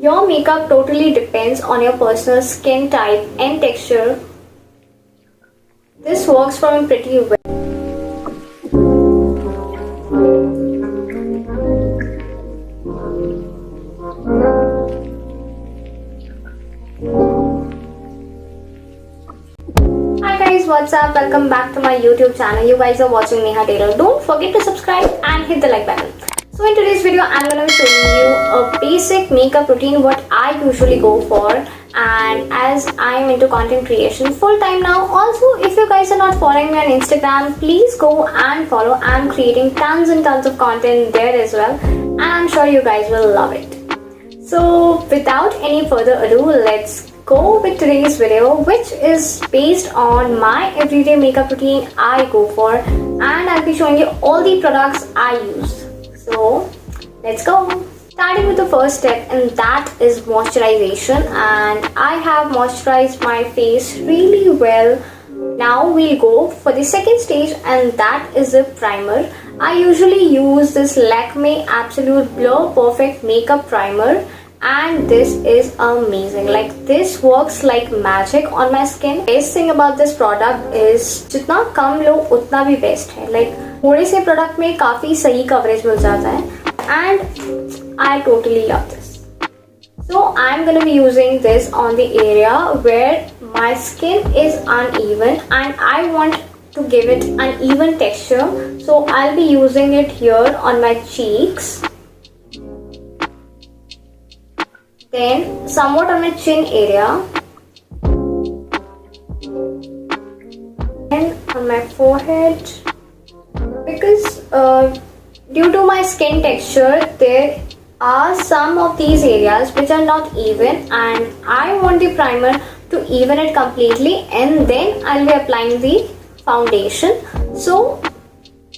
Your makeup totally depends on your personal skin type and texture. This works for me pretty well. Hi guys, what's up? Welcome back to my YouTube channel. You guys are watching Neha Taylor. Don't forget to subscribe and hit the like button. So in today's video, I'm going to show you a basic makeup routine what I usually go for, and as I'm into content creation full time now. Also, if you guys are not following me on Instagram, please go and follow. I'm creating tons and tons of content there as well, and I'm sure you guys will love it. So without any further ado, let's go with today's video, which is based on my everyday makeup routine I go for, and I'll be showing you all the products I use. So let's go. Starting with the first step, and that is moisturization, and I have moisturized my face really well. Now we'll go for the second stage, and that is the primer. I usually use this Lakme Absolute Blur Perfect Makeup Primer, and this is amazing. Like, this works like magic on my skin. Best thing about this product is जितना कम लो उतना भी best है. Like, थोड़े से product में काफी सही coverage मिल जाता है, and I totally love this. So I'm gonna be using this on the area where my skin is uneven and I want to give it an even texture. So I'll be using it here on my cheeks, then somewhat on my chin area, and on my forehead. Because due to my skin texture, there are some of these areas which are not even, and I want the primer to even it completely, and then I'll be applying the foundation so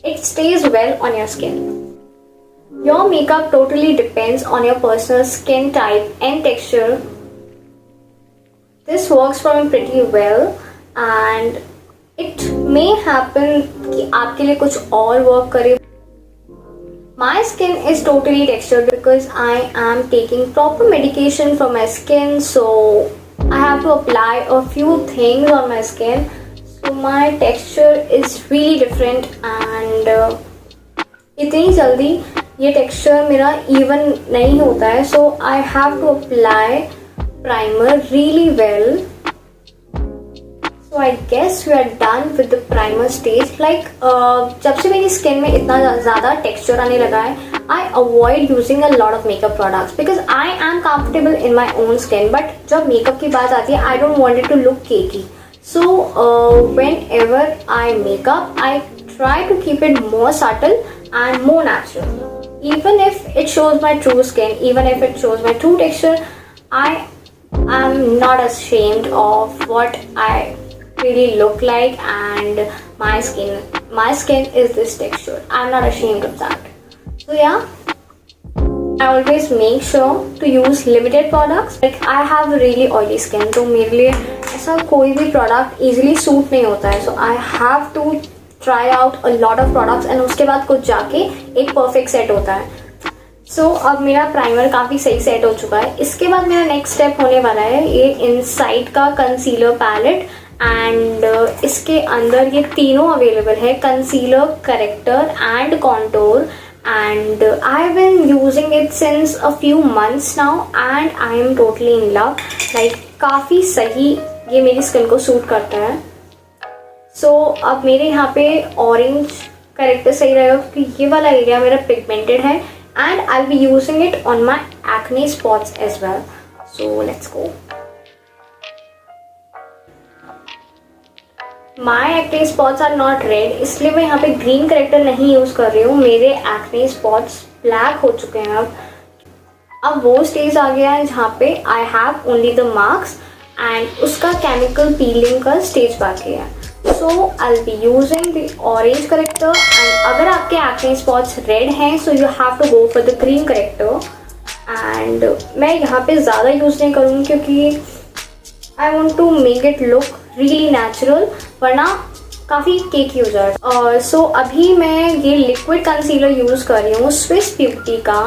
it stays well on your skin. Your makeup totally depends on your personal skin type and texture. This works for me pretty well, and it may happen कि आपके लिए कुछ और work करे. My skin is totally textured because I am taking proper medication for my skin, so I have to apply a few things on my skin. So my texture is really different, and इतनी जल्दी ये texture मेरा even नहीं होता है, so I have to apply primer really well. So I guess we are done with the primer stage. Like, जब से मेरी skin में इतना ज़्यादा texture आने लगा है, I avoid using a lot of makeup products because I am comfortable in my own skin. But जब makeup की बात आती है, I don't want it to look cakey. So whenever I make up, I try to keep it more subtle and more natural. Even if it shows my true skin, even if it shows my true texture, I am not ashamed of what I really look like, and my skin is this texture. I'm not ashamed of that. So yeah, I always make sure to use limited products. Like, I have really oily skin, तो मेरे लिए ऐसा कोई भी product easily suit नहीं होता है. So I have to try out a lot of products, and उसके बाद कुछ जाके एक perfect set होता है. So अब मेरा प्राइमर काफ़ी सही सेट हो चुका है. इसके बाद मेरा नेक्स्ट स्टेप होने वाला है ये इनसाइड का कंसीलर पैलेट, एंड इसके अंदर ये तीनों अवेलेबल है, concealer, corrector and contour, and I have been using it since a few months now, and I am totally in love. Like, काफ़ी सही ये मेरी स्किन को सूट करता है. सो अब मेरे यहाँ पे ऑरेंज करेक्टर सही रहेगा क्योंकि ये वाला एरिया मेरा पिगमेंटेड है, and I'll be using it on my acne spots as well. So let's go. My acne spots are not red, इसलिए मैं यहाँ पे green corrector नहीं यूज कर रही हूँ. मेरे acne spots black हो चुके हैं अब वो स्टेज आ गया है जहाँ पे I have only the marks, and उसका chemical peeling का स्टेज बाकी है. So I'll be using the orange corrector, and अगर आपके acne spots red हैं, so you have to go for the green corrector. And मैं यहाँ पे ज़्यादा यूज़ नहीं करूँगी क्योंकि I want to make it look really natural, वरना काफ़ी केकी हो जाएगा. सो अभी मैं ये लिक्विड कंसीलर यूज़ कर रही हूँ स्विस ब्यूटी का,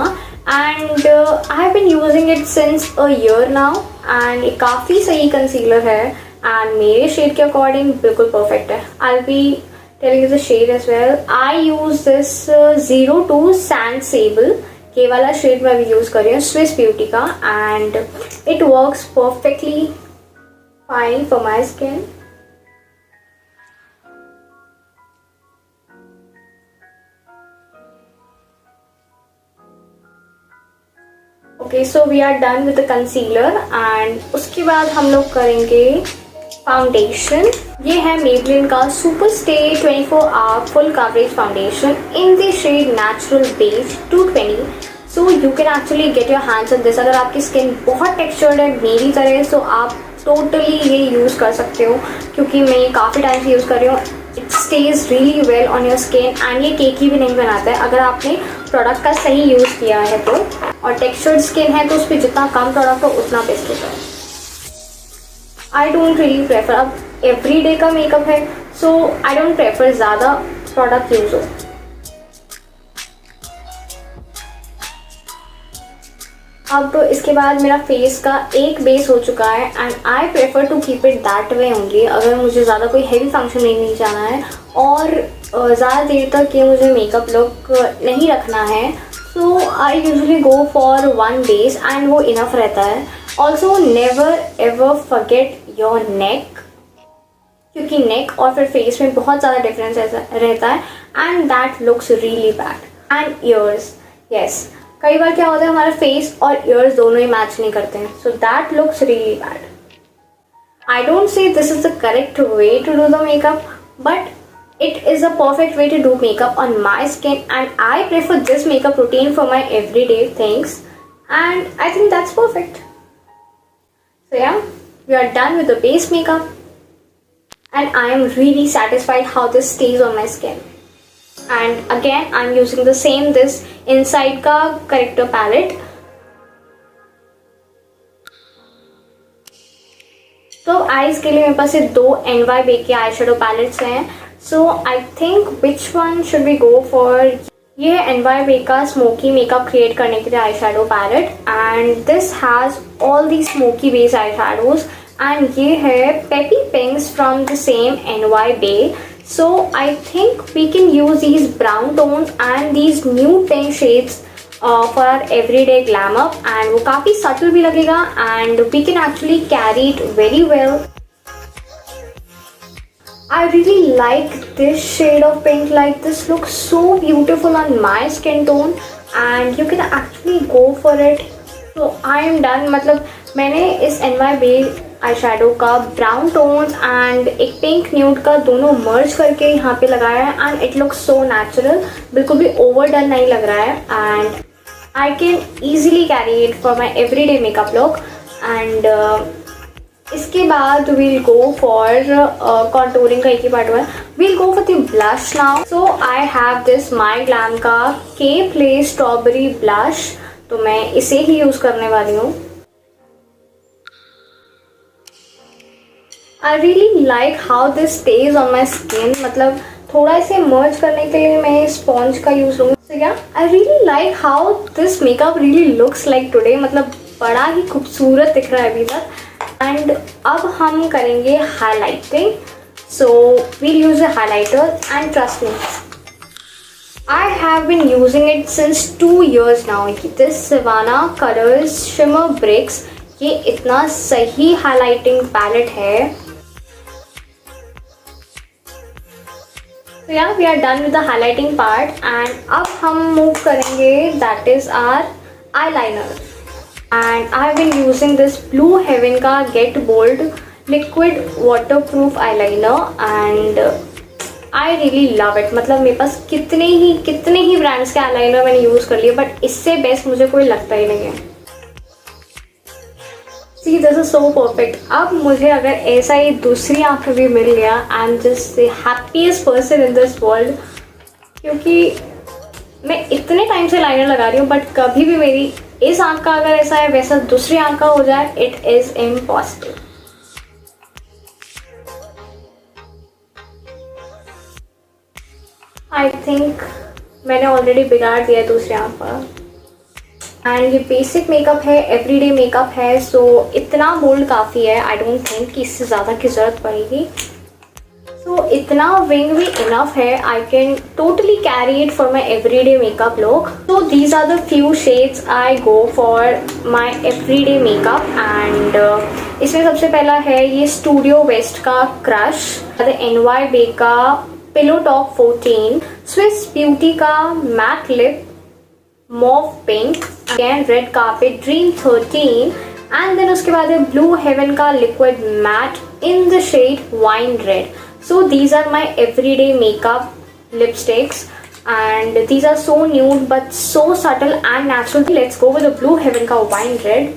and I have been using it since a year now and ये काफ़ी सही कंसीलर है एंड मेरे शेड के अकॉर्डिंग बिल्कुल परफेक्ट है. I will be telling you the shade as well. I use this 02 sand sable, ये वाला शेड मैं अभी यूज़ कर रही हूँ स्विस ब्यूटी का and it works perfectly fine for my skin. Okay so we are done with the concealer and उसके बाद हम लोग करेंगे फाउंडेशन. ये है मेबलिन का super stay 24 hour full coverage foundation in the shade natural beige 220. So you can actually get your hands on this. अगर आपकी स्किन बहुत टेक्सचर्ड है मेरी तरह तो आप टोटली ये यूज़ कर सकते हो क्योंकि मैं काफ़ी टाइम से यूज़ कर रही हूँ. It stage really well on your skin and ये केकी भी नहीं बनाता है अगर आपने प्रोडक्ट का सही यूज़ किया है तो. और टेक्सचर्ड स्किन है तो उस पर जितना कम प्रोडक्ट हो उतना बेस्ट होता है. आई डोंट रियली प्रेफर, अब एवरी डे का मेकअप है सो आई डोंट प्रेफर ज़्यादा प्रोडक्ट यूज़ हो. अब इसके बाद मेरा फेस का एक बेस हो चुका है and I prefer to keep it that way only. अगर मुझे ज़्यादा कोई हैवी फंक्शन नहीं जाना है और ज़्यादा देर तक ये मुझे मेकअप लुक नहीं रखना है so I usually go for one base and वो इनफ रहता है. Also never ever forget your neck क्योंकि नेक और फिर फेस में बहुत ज़्यादा डिफरेंस रहता है and that looks really bad. And years, yes, कई बार क्या होता है हमारा फेस और ईयर्स दोनों ही मैच नहीं करते हैं so that looks really bad. I don't say this is the correct way to do the makeup but it is a perfect way to do makeup on my skin and I prefer this makeup routine for my everyday things and I think that's perfect. So yeah, we are done with the base makeup and I am really satisfied how this stays on my skin. And again I'm using the same this Inside का corrector palette. तो eyes के लिए मेरे पास ये दो NYB के आई shadow palettes हैं. So I think which one should we go for. ये है NYB का स्मोकी मेकअप क्रिएट करने के लिए eye shadow palette and this has all the smoky base eye shadows and ये है peppy pinks from the same NYB. So I think we can use these brown tones and these nude pink shades for our everyday glam up and वो काफ़ी subtle भी लगेगा and we can actually carry it very well. I really like this shade of pink. Like this looks so beautiful on my skin tone and you can actually go for it. So I am done. मतलब मैंने इस NYB eye shadow का brown tones and एक pink nude का दोनों मर्ज करके यहाँ पे लगाया है and it looks so natural. बिल्कुल भी ओवरडन नहीं लग रहा है and I can easily carry it for my everyday makeup look. And इसके बाद वील गो फॉर कॉन्टूरिंग का एक ही पार्ट हुआ है. We'll go for the blush now. So I have this my glam का के प्ले स्ट्रॉबेरी ब्लश. तो मैं इसे ही यूज़ करने वाली हूँ. I really like how this stage on my skin. मतलब थोड़ा इसे मर्ज करने के लिए मैं स्पॉन्ज का यूज़ लूँगी. तो क्या I really like how this makeup really looks like today. मतलब बड़ा ही खूबसूरत दिख रहा है अभी तक. एंड अब हम करेंगे highlighting. So we'll use a highlighter and trust me I have been using it since 2 years now. This Savannah Colors Shimmer Bricks, ये इतना सही हाईलाइटिंग पैलेट है. So yeah, we are done with the highlighting part and अब हम move करेंगे that is our eyeliner. And I have been using this Blue Heaven का Get Bold Liquid Waterproof Eyeliner and I really love it. मतलब मेरे पास कितने ही brands के eyeliner मैंने use कर लिए बट इससे बेस्ट मुझे कोई लगता ही नहीं है. See, this is so perfect. अब मुझे अगर ऐसा ही दूसरी आँख भी मिल गया I am just the happiest person in this world. क्योंकि मैं इतने टाइम से लाइनर लगा रही हूँ बट कभी भी मेरी इस आँख का अगर ऐसा है वैसा दूसरी आँख का हो जाए it is impossible. I think मैंने ऑलरेडी बिगाड़ दिया दूसरी आँख का. एंड ये बेसिक मेकअप है, एवरीडे मेकअप है, सो इतना बोल्ड काफ़ी है. आई डोंट थिंक कि इससे ज़्यादा की ज़रूरत पड़ेगी. सो इतना विंग भी इनफ है. I can totally carry it for my everyday makeup look. So these are the few shades I go for my everyday makeup. And इसमें सबसे पहला है ये स्टूडियो वेस्ट का क्रश, NYB का पिलो टॉप 14, स्विस ब्यूटी का matte lip mauve pink, again red carpet dream 13, and then उसके बाद है ब्लू हेवन का liquid matte in the shade wine red. So these are my everyday makeup lipsticks and these are so nude but so subtle and natural. Let's go with the blue heaven का wine red.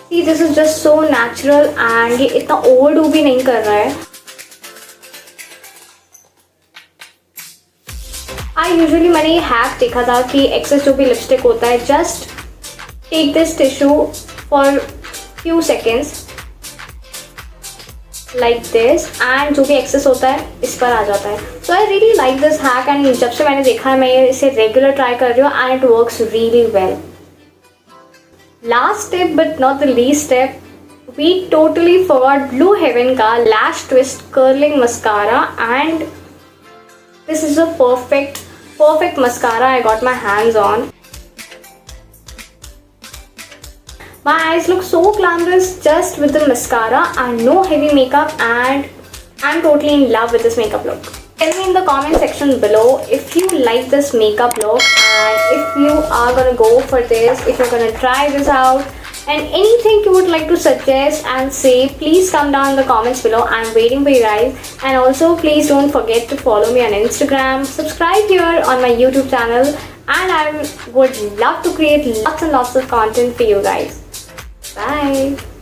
See, this is just so natural and ये इतना overdo भी नहीं कर रहा है. I usually मैंने ये हैक देखा था कि एक्सेस जो भी लिपस्टिक होता है, just take this tissue for few seconds like this and जो भी एक्सेस होता है इस पर आ जाता है. So I really like this hack and जब से मैंने देखा है मैं इसे रेगुलर ट्राई कर रही हूँ and it works really well. Last step but not the least step, we totally forgot Blue Heaven का Lash Twist Curling Mascara and this is a perfect mascara I got my hands on. My eyes look so glamorous just with the mascara and no heavy makeup, and I'm totally in love with this makeup look. Tell me in the comment section below if you like this makeup look and if you are gonna go for this, if you're gonna try this out, and anything you would like to suggest and say, please come down in the comments below. I'm waiting for you guys. And also please don't forget to follow me on Instagram, subscribe here on my YouTube channel, and I would love to create lots and lots of content for you guys. Bye.